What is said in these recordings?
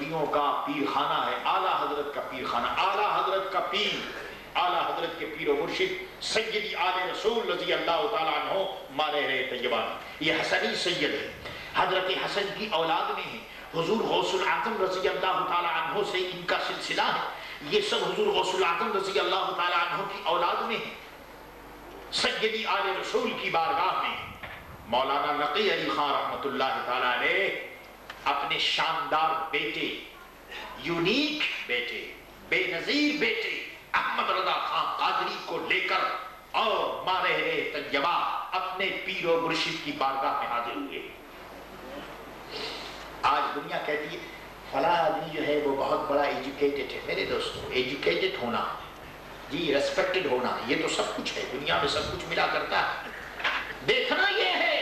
ولیوں کا پیر خانہ ہے، اعلیٰ حضرت کا پیر خانہ، اعلیٰ حضرت کا پیر، اعلیٰ حضرت کے پیر و مرشد سیدی آل رسول رضی اللہ تعالیٰ عنہ مارے رہے طیبان، یہ حسنی سید ہے، حضرت حسن کی اولاد میں ہیں، حضور غوث العظم رضی اللہ تعالیٰ عنہ سے ان کا سلسلہ ہے، یہ سب حضور غوث العظم رضی اللہ تعالیٰ عنہ کی اولاد میں ہیں، سیدی آل رسول کی بارگاہ میں مولانا نقی علی خان رحمت اللہ تعالیٰ علیہ اپنے شاندار بیٹے، یونیک بیٹے، بے نظیر بیٹے احمد رضا خان قادری کو لے کر اور مارے طیبہ اپنے پیر و مرشد کی بارگاہ میں حاضر ہوئے۔ آج دنیا کہتی ہے فلاں آدمی جو ہے وہ بہت بڑا ایجوکیٹڈ ہے۔ میرے دوستو، ایجوکیٹڈ ہونا، جی ریسپیکٹڈ ہونا، یہ تو سب کچھ ہے، دنیا میں سب کچھ ملا کرتا ہے۔ دیکھنا یہ ہے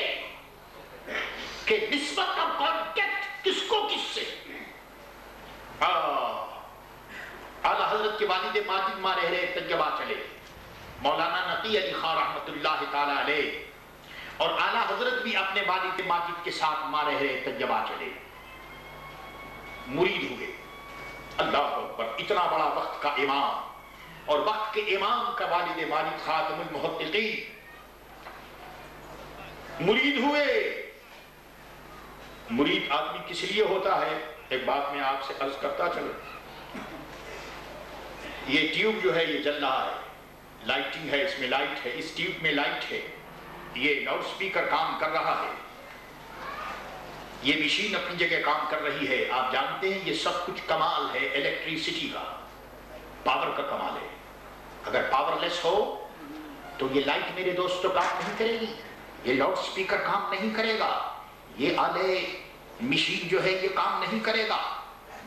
کہ نسبت کا کانٹیکٹ کس کو کس سے۔ اعلیٰ حضرت کے والد ماجد مارے رہے طیبہ چلے، مولانا نقی علی خان رحمت اللہ تعالیٰ علیہ، اور اعلیٰ حضرت بھی اپنے والد ماجد کے ساتھ مارے رہے طیبہ چلے، مرید ہوئے۔ اللہ اکبر، اتنا بڑا وقت کا امام اور وقت کے امام کا والد ماجد خاتم المحققین مرید ہوئے۔ مرید آدمی کس لیے ہوتا ہے؟ ایک بات میں آپ سے عرض کرتا چلوں، یہ ٹیوب جو ہے یہ جل رہا ہے، لائٹنگ ہے، اس میں لائٹ ہے، اس ٹیوب میں لائٹ ہے، یہ لاؤڈ سپیکر کام کر رہا ہے، یہ مشین اپنی جگہ کام کر رہی ہے۔ آپ جانتے ہیں یہ سب کچھ کمال ہے الیکٹریسٹی کا، پاور کا کمال ہے۔ اگر پاور لیس ہو تو یہ لائٹ میرے دوستوں کام نہیں کرے گی، یہ لاؤڈ سپیکر کام نہیں کرے گا، یہ آلے مشین جو ہے یہ کام نہیں کرے گا،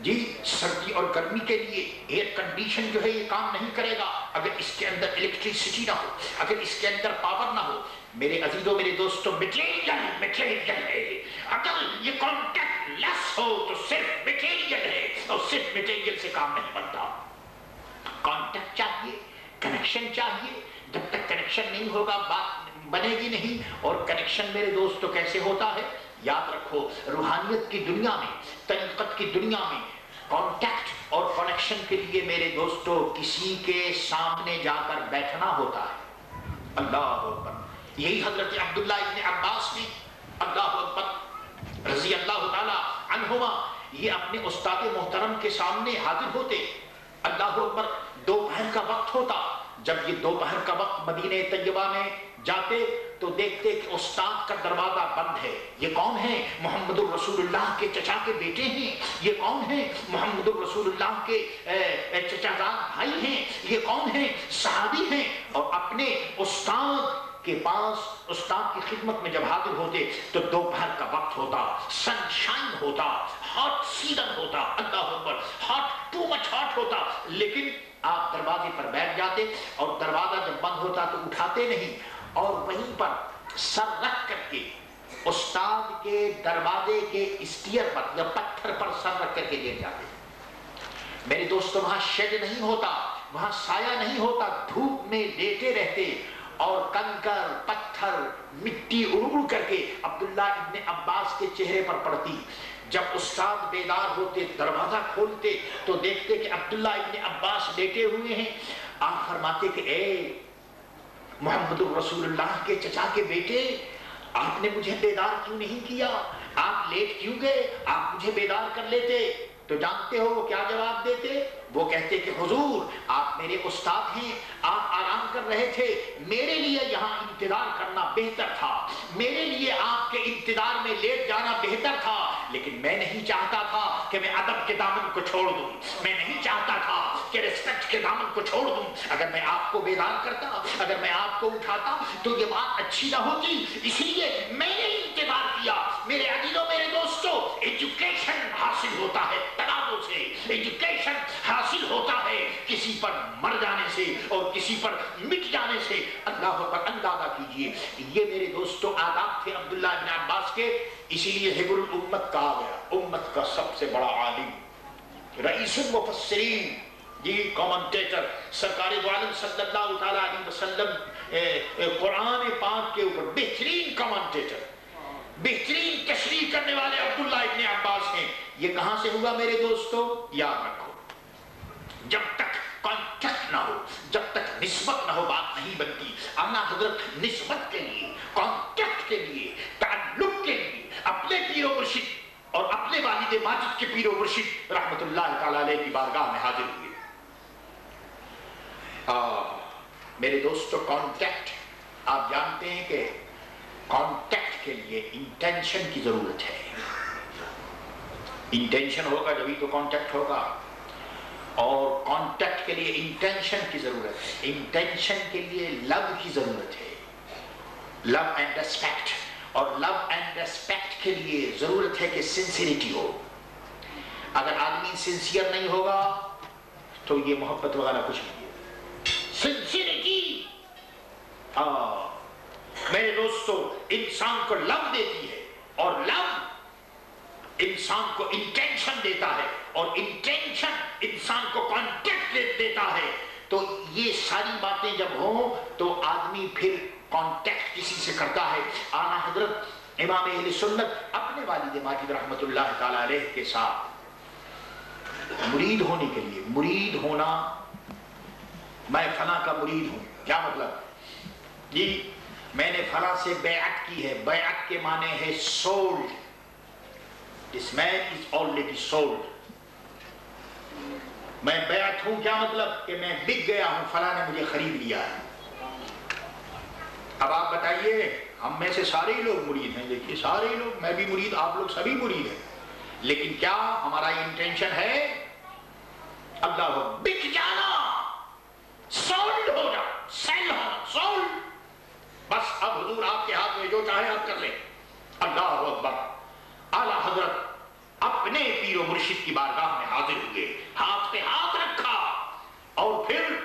جی سردی اور گرمی کے لیے ایئر کنڈیشن جو ہے یہ کام نہیں کرے گا اگر اس کے اندر الیکٹریسٹی نہ ہو، اگر اس کے اندر پاور نہ ہو۔ میرے عزیزوں، میرے دوستوں، مٹیریل ہے، اگر یہ کانٹیکٹ لیس ہو تو صرف مٹیریل ہے، اور صرف مٹیریل سے کام نہیں بنتا۔ کانٹیکٹ چاہیے، کنیکشن چاہیے، جب تک کنیکشن نہیں ہوگا بات بنے گی نہیں۔ اور کنیکشن میرے دوستوں کیسے ہوتا ہے؟ یاد رکھو، روحانیت کی دنیا میں، طریقت کی دنیا میں کانٹیکٹ اور کنیکشن کے لیے میرے دوستوں کسی کے سامنے جا کر بیٹھنا ہوتا ہے۔ اللہ اکبر، یہی حضرت عبداللہ ابن عباس نے، اللہ اکبر، رضی اللہ تعالی عنہما، یہ اپنے استاد محترم کے سامنے حاضر ہوتے۔ اللہ اکبر، دوپہر کا وقت ہوتا، جب یہ دوپہر کا وقت مدینہ طیبہ میں جاتے تو دیکھتے کہ استاد کا دروازہ بند ہے۔ یہ کون ہے؟ محمد الرسول اللہ کے چچا کے بیٹے ہیں۔ یہ کون ہے؟ محمد الرسول اللہ کے چچا زاد بھائی ہیں۔ یہ کون ہیں؟ صحابی ہیں۔ اور اپنے استاد کے پاس، استاد کی خدمت میں جب حاضر ہوتے تو دوپہر کا وقت ہوتا، سن شائن ہوتا، ہاٹ سیزن ہوتا، اللہ اکبر، ہاٹ، ٹو مچ ہاٹ ہوتا، لیکن آپ دروازے پر بیٹھ جاتے اور دروازہ جب بند ہوتا تو اٹھاتے نہیں، اور وہیں پر سر رکھ کر کے استاد کے دروازے کے اسٹیئر پر یا پتھر پر سر رکھ کر کے لیٹ جاتے۔ میرے دوستوں، وہاں شیڈ نہیں ہوتا، وہاں سایہ نہیں ہوتا، دھوپ میں لیٹے رہتے، اور کنکر، پتھر، مٹی اڑ کر کے عبداللہ ابن عباس کے چہرے پر پڑتی۔ جب استاد بیدار ہوتے، دروازہ کھولتے تو دیکھتے کہ عبداللہ ابن عباس لیٹے ہوئے ہیں۔ آپ فرماتے کہ اے محمد الرسول اللہ کے چچا کے بیٹے، آپ نے مجھے بیدار کیوں نہیں کیا؟ آپ لیٹ کیوں گئے؟ آپ مجھے بیدار کر لیتے۔ تو جانتے ہو وہ کیا جواب دیتے؟ وہ کہتے کہ حضور، آپ میرے استاد ہیں، آپ آرام کر رہے تھے، میرے لیے یہاں انتظار کرنا بہتر تھا، میرے لیے آپ کے انتظار میں لیٹ جانا بہتر تھا، لیکن میں نہیں چاہتا تھا کہ میں ادب کے دامن کو چھوڑ دوں، میں نہیں چاہتا تھا کہ ریسپیکٹ کے دامن کو چھوڑ دوں۔ اگر میں آپ کو بیدار کرتا، اگر میں آپ کو اٹھاتا تو یہ بات اچھی نہ ہوتی، اس لیے میں نے انتظار کیا۔ میرے عزیزوں، میرے دوستوں، ایجوکیشن حاصل ہوتا ہے تنازع سے، ایجوکیشن حاصل ہوتا ہے کسی پر مر جانے سے اور کسی پر مٹ جانے سے۔ اللہ پر اندازہ کیجئے، یہ میرے دوستوں آداب تھے عبداللہ بن عباس کے، اسی لیے حبر الامت کہا گیا، امت کا سب سے بڑا عالم، رئیس المفسرین، جی کامنٹیٹر، سرکار دو عالم صلی اللہ علیہ وسلم قرآن پاک کے اوپر بہترین کامنٹیٹر، بہترین تشریح کرنے والے عبداللہ ابن عباس ہیں. یہ کہاں سے ہوا میرے دوستو؟ یاد رکھو، جب تک کانٹیکٹ نہ ہو، جب تک نسبت نہ ہو، بات نہیں بنتی. اعلیٰ حضرت نسبت کے لیے، کانٹیکٹ کے لیے، تعلق کے لیے اپنے پیر و مرشد اور اپنے والد ماجد کے پیر و مرشد رحمت اللہ تعالی علیہ کی بارگاہ میں حاضر ہوئے. میرے دوستو، کانٹیکٹ، آپ جانتے ہیں کہ کانٹیکٹ کے لیے انٹینشن کی ضرورت ہے. انٹینشن ہوگا جبھی تو کانٹیکٹ ہوگا، اور کانٹیکٹ کے لیے انٹینشن کی ضرورت ہے. انٹینشن کے لیے لو کی ضرورت ہے، لو اینڈ ریسپیکٹ. اور لو اینڈ ریسپیکٹ کے لیے ضرورت ہے کہ سنسیریٹی ہو. اگر آدمی سنسیئر نہیں ہوگا تو یہ محبت وغیرہ کچھ نہیں ہے. سنسیریٹی میرے دوستو انسان کو لو دیتی ہے، اور لو انسان کو انٹینشن دیتا ہے، اور انٹینشن انسان کو کانٹیکٹ دیتا ہے. تو یہ ساری باتیں جب ہوں تو آدمی پھر کانٹیکٹ کسی سے کرتا ہے. اعلیٰ حضرت امام اہل سنت اپنے والد ماجد رحمت اللہ تعالی علیہ کے ساتھ مرید ہونے کے لیے، مرید ہونا، میں فلاں کا مرید ہوں، کیا مطلب؟ جی میں نے فلاں سے بیعت کی ہے. بیعت کے معنی ہے sold. This man is already sold. میں بیعت ہوں، کیا مطلب؟ کہ میں بک گیا ہوں، فلاں نے مجھے خرید لیا ہے. اب آپ بتائیے، ہم میں سے سارے ہی لوگ مرید ہیں. دیکھیے سارے ہی لوگ، میں بھی مرید، آپ لوگ سبھی مرید ہیں. لیکن کیا ہمارا انٹینشن ہے اللہ کو بک جانا، سولڈ ہونا، سیل ہونا، سولڈ؟ بس اب حضور آپ کے ہاتھ میں جو چاہے آپ کر لیں. اللہ اکبر. اعلیٰ حضرت اپنے پیر و مرشد کی بارگاہ میں حاضر ہوئے، ہاتھ پہ ہاتھ رکھا، اور پھر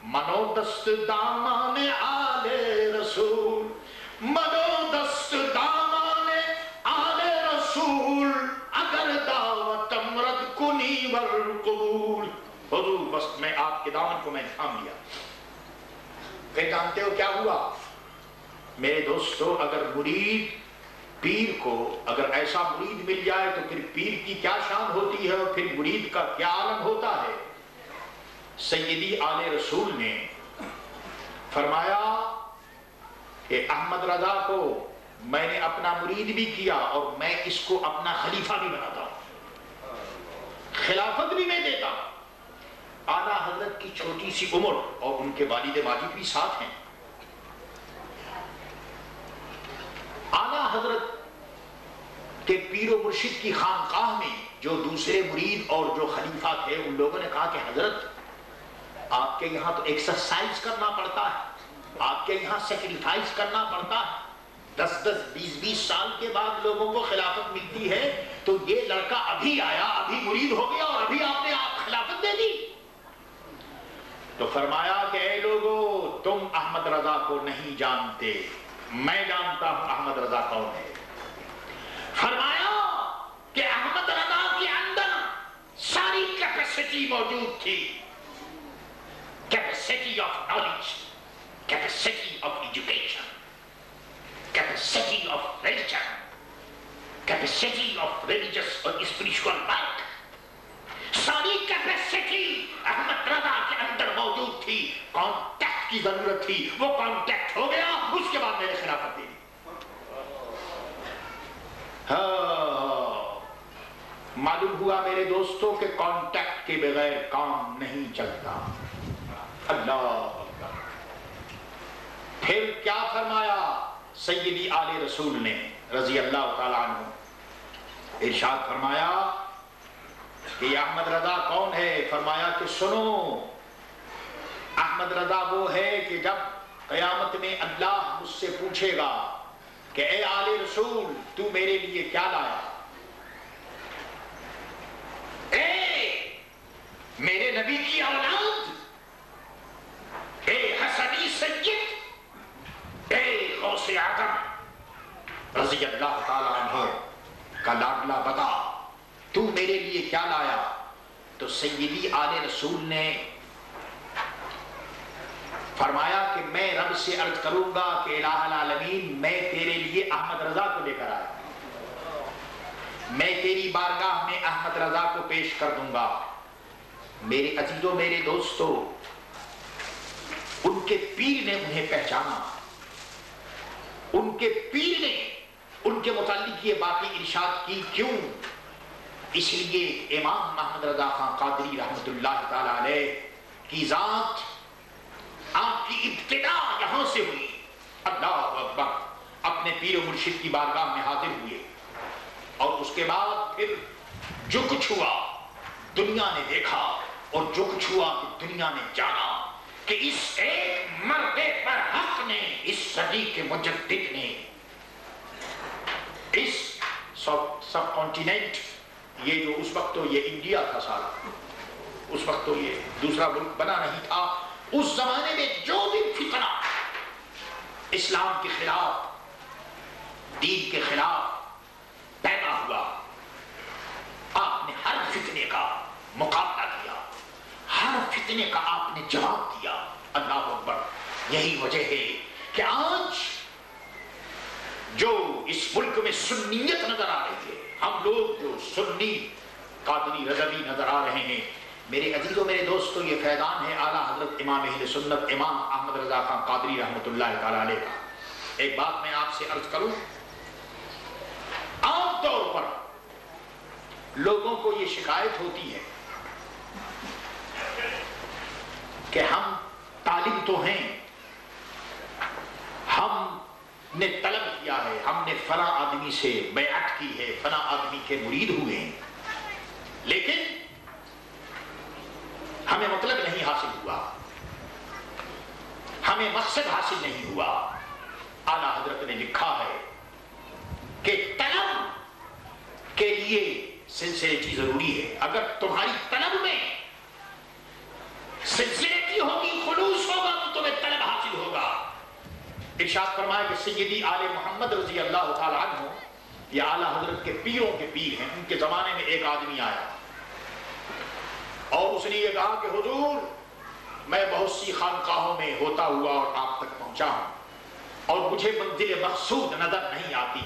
منو دست دامان آل رسول، منو دست دامان آل رسول، اگر دعوت امرد کنی ور قبول. حضور بس میں آپ کے دامن کو میں تھام لیا. پھر جانتے ہو کیا ہوا میرے دوستو؟ اگر مرید پیر کو، اگر ایسا مرید مل جائے تو پھر پیر کی کیا شان ہوتی ہے، اور پھر مرید کا کیا عالم ہوتا ہے. سیدی آل رسول نے فرمایا کہ احمد رضا کو میں نے اپنا مرید بھی کیا، اور میں اس کو اپنا خلیفہ بھی بناتا ہوں، خلافت بھی میں دیتا ہوں. اعلیٰ حضرت کی چھوٹی سی عمر، اور ان کے والد ماجد بھی ساتھ ہیں. اعلیٰ حضرت کہ پیر و مرشد کی خانقاہ میں جو دوسرے مرید اور جو خلیفہ تھے، ان لوگوں نے کہا کہ حضرت آپ کے یہاں تو ایکسرسائز کرنا پڑتا ہے، آپ کے یہاں سیکریفائز کرنا پڑتا ہے. 10-10 20-20 سال کے بعد لوگوں کو خلافت ملتی ہے، تو یہ لڑکا ابھی آیا، ابھی مرید ہو گیا، اور ابھی آپ نے خلافت دے دی. تو فرمایا کہ اے لوگو، تم احمد رضا کو نہیں جانتے، میں جانتا ہوں احمد رضا کون ہے. فرمایا کہ احمد رضا کے اندر ساری کیپیسٹی موجود تھی. Capacity of knowledge, capacity of education, capacity of religion, capacity of religious اور اسپریچول لائف. ساری کیپیسٹی احمد رضا کے اندر موجود تھی. کانٹیکٹ کی ضرورت تھی، وہ کانٹیکٹ ہو گیا. اس کے بعد میں نے خلافت دی. معلوم ہوا میرے دوستوں کہ کانٹیکٹ کے بغیر کام نہیں چلتا. اللہ. پھر کیا فرمایا سیدی آل رسول نے رضی اللہ تعالیٰ عنہ؟ ارشاد فرمایا کہ یہ احمد رضا کون ہے؟ فرمایا کہ سنو، احمد رضا وہ ہے کہ جب قیامت میں اللہ مجھ سے پوچھے گا کہ اے آل رسول تو میرے لیے کیا لایا؟ اے میرے نبی کی اولاد، اے حسنی سید، اے غوث اعظم رضی اللہ تعالیٰ عنہ کا لاڈلا، بتا تو میرے لیے کیا لایا؟ تو سیدی آل رسول نے فرمایا کہ میں رب سے عرض کروں گا کہ الہ العالمین میں تیرے لیے احمد رضا کو لے کر آیا. میں تیری بارگاہ میں احمد رضا کو پیش کر دوں گا۔ میرے عزیزوں، میرے دوستو، ان کے پیر نے انہیں پہچانا، ان کے پیر نے ان کے متعلق یہ باتیں ارشاد کی۔ کیوں؟ اس لیے امام محمد رضا خان قادری رحمت اللہ تعالی علیہ کی ذات، آپ کی ابتدا یہاں سے ہوئی۔ اللہ اکبر، اپنے پیر و مرشد کی بارگاہ میں حاضر ہوئے، اور اس کے بعد پھر جو کچھ ہوا دنیا نے دیکھا، اور جو کچھ ہوا کہ دنیا نے جانا کہ اس ایک مرد پر حق نے، اس صدی کے مجدد نے، اس سب کانٹیننٹ، یہ جو اس وقت تو یہ انڈیا تھا سارا، اس وقت تو یہ دوسرا ملک بنا نہیں تھا، اس زمانے میں جو بھی فتنہ اسلام کے خلاف، دین کے خلاف پیدا ہوا، آپ نے ہر فتنے کا مقابلہ کیا، ہر فتنے کا آپ نے جواب دیا۔ اللہ اکبر، یہی وجہ ہے کہ آج جو اس ملک میں سنیت نظر آ رہی ہے، ہم لوگ جو سنی قادری رضوی نظر آ رہے ہیں، میرے عزیزوں، میرے دوستوں، یہ فیضان ہے اعلیٰ حضرت امام اہل سنت امام احمد رضا خان قادری رحمت اللہ تعالی علیہ کا۔ ایک بات میں آپ سے عرض کروں، عام طور پر لوگوں کو یہ شکایت ہوتی ہے کہ ہم طالب تو ہیں، ہم نے طلب کیا ہے، ہم نے فلاں آدمی سے بیعت کی ہے، فلاں آدمی کے مرید ہوئے ہیں، لیکن ہمیں مطلب نہیں حاصل ہوا، ہمیں مقصد حاصل نہیں ہوا۔ اعلیٰ حضرت نے لکھا ہے کہ طلب کے لیے سلسلے کی ضروری ہے۔ اگر تمہاری طلب میں سلسلے کی ہوگی، خلوص ہوگا، تو تمہیں طلب حاصل ہوگا۔ ارشاد فرمایا کہ سیدی آل محمد رضی اللہ تعالیٰ عنہ، یہ اعلیٰ حضرت کے پیروں کے پیر ہیں، ان کے زمانے میں ایک آدمی آیا اور اس نے یہ کہا کہ حضور، میں بہت سی خانقاہوں میں ہوتا ہوا اور آپ تک پہنچا ہوں، اور مجھے منزل مقصود نظر نہیں آتی،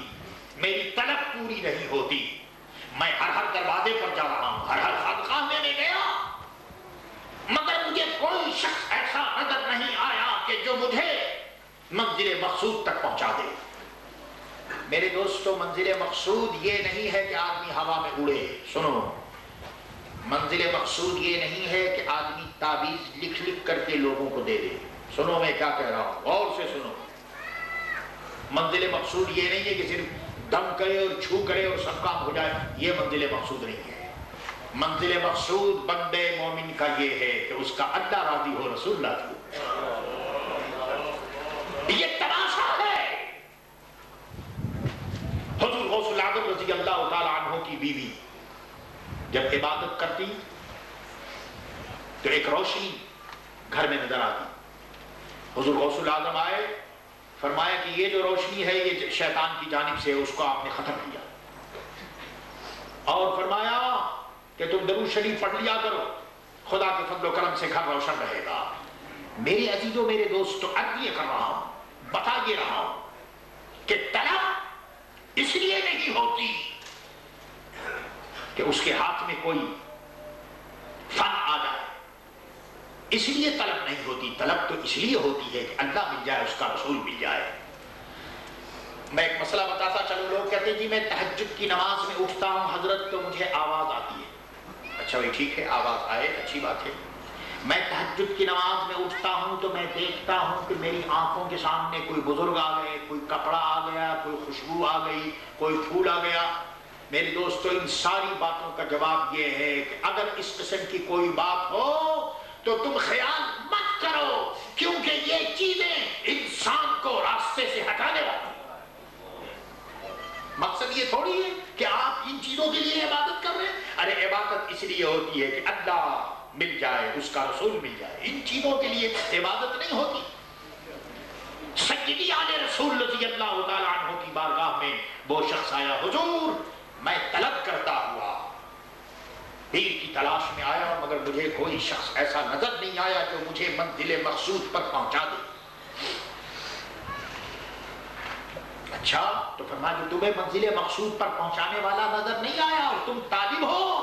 میری طلب پوری نہیں ہوتی، میں ہر دروازے پر جا رہا ہوں، ہر خانقاہ میں گیا، مگر مجھے کوئی شخص ایسا نظر نہیں آیا کہ جو مجھے منزل مقصود تک پہنچا دے۔ میرے دوستو، منزل مقصود یہ نہیں ہے کہ آدمی ہوا میں اڑے، سنو، منزل مقصود یہ نہیں ہے کہ آدمی تعبیز لکھ کر کے لوگوں کو دے دے۔ سنو میں کیا کہہ رہا ہوں، غور سے سنو۔ منزل مقصود یہ نہیں ہے کہ صرف دم کرے اور چھو کرے اور سب کام ہو جائے، یہ منزل مقصود نہیں ہے۔ منزل مقصود بندے مومن کا یہ ہے کہ اس کا اللہ راضی ہو، رسول راضی ہو۔ یہ تماشا ہے۔ حضور غوث العظم رضی اللہ تعالی عنہ کی بیوی جب عبادت کرتی تو ایک روشنی گھر میں نظر آتی۔ حضور غوث العظم آئے، فرمایا کہ یہ جو روشنی ہے یہ شیطان کی جانب سے ہے، اس کو آپ نے ختم کیا، اور فرمایا کہ تم درود شریف پڑھ لیا کرو، خدا کے فضل و کرم سے گھر روشن رہے گا۔ میرے عزیزوں، میرے دوستو، عرض یہ کر رہا ہوں، بتا یہ رہا ہوں کہ طلب اس لیے نہیں ہوتی کہ اس کے ہاتھ میں کوئی فن آ جائے، اس لیے طلب نہیں ہوتی، طلب تو اس لیے ہوتی ہے کہ اللہ مل جائے، اس کا رسول مل جائے۔ میں ایک مسئلہ بتاتا چلو، لوگ کہتے ہیں جی میں تہجد کی نماز میں اٹھتا ہوں حضرت تو مجھے آواز آتی ہے۔ اچھا بھائی ٹھیک ہے، آواز آئے اچھی بات ہے۔ میں تہجد کی نماز میں اٹھتا ہوں تو میں دیکھتا ہوں کہ میری آنکھوں کے سامنے کوئی بزرگ آ گئے، کوئی کپڑا آ گیا، کوئی خوشبو آ گئی، کوئی پھول آ گیا۔ میرے دوستو، ان ساری باتوں کا جواب یہ ہے کہ اگر اس قسم کی کوئی بات ہو تو تم خیال مت کرو، کیونکہ یہ چیزیں انسان کو راستے سے ہٹانے والی ہیں۔ مقصد یہ تھوڑی ہے کہ آپ ان چیزوں کے لیے عبادت کر رہے ہیں، ارے عبادت اس لیے ہوتی ہے کہ اللہ مل جائے، اس کا رسول مل جائے، ان چیزوں کے لیے عبادت نہیں ہوتی۔ سیدی آل رسول رضی اللہ تعالیٰ عنہ کی بارگاہ میں وہ شخص آیا، حضور میں طلب کرتا ہوا پیر کی تلاش میں آیا، مگر مجھے کوئی شخص ایسا نظر نہیں آیا جو مجھے منزل مقصود پر پہنچا دے۔ اچھا تو فرمایا کہ تمہیں منزل مقصود پر پہنچانے والا نظر نہیں آیا اور تم طالب ہو؟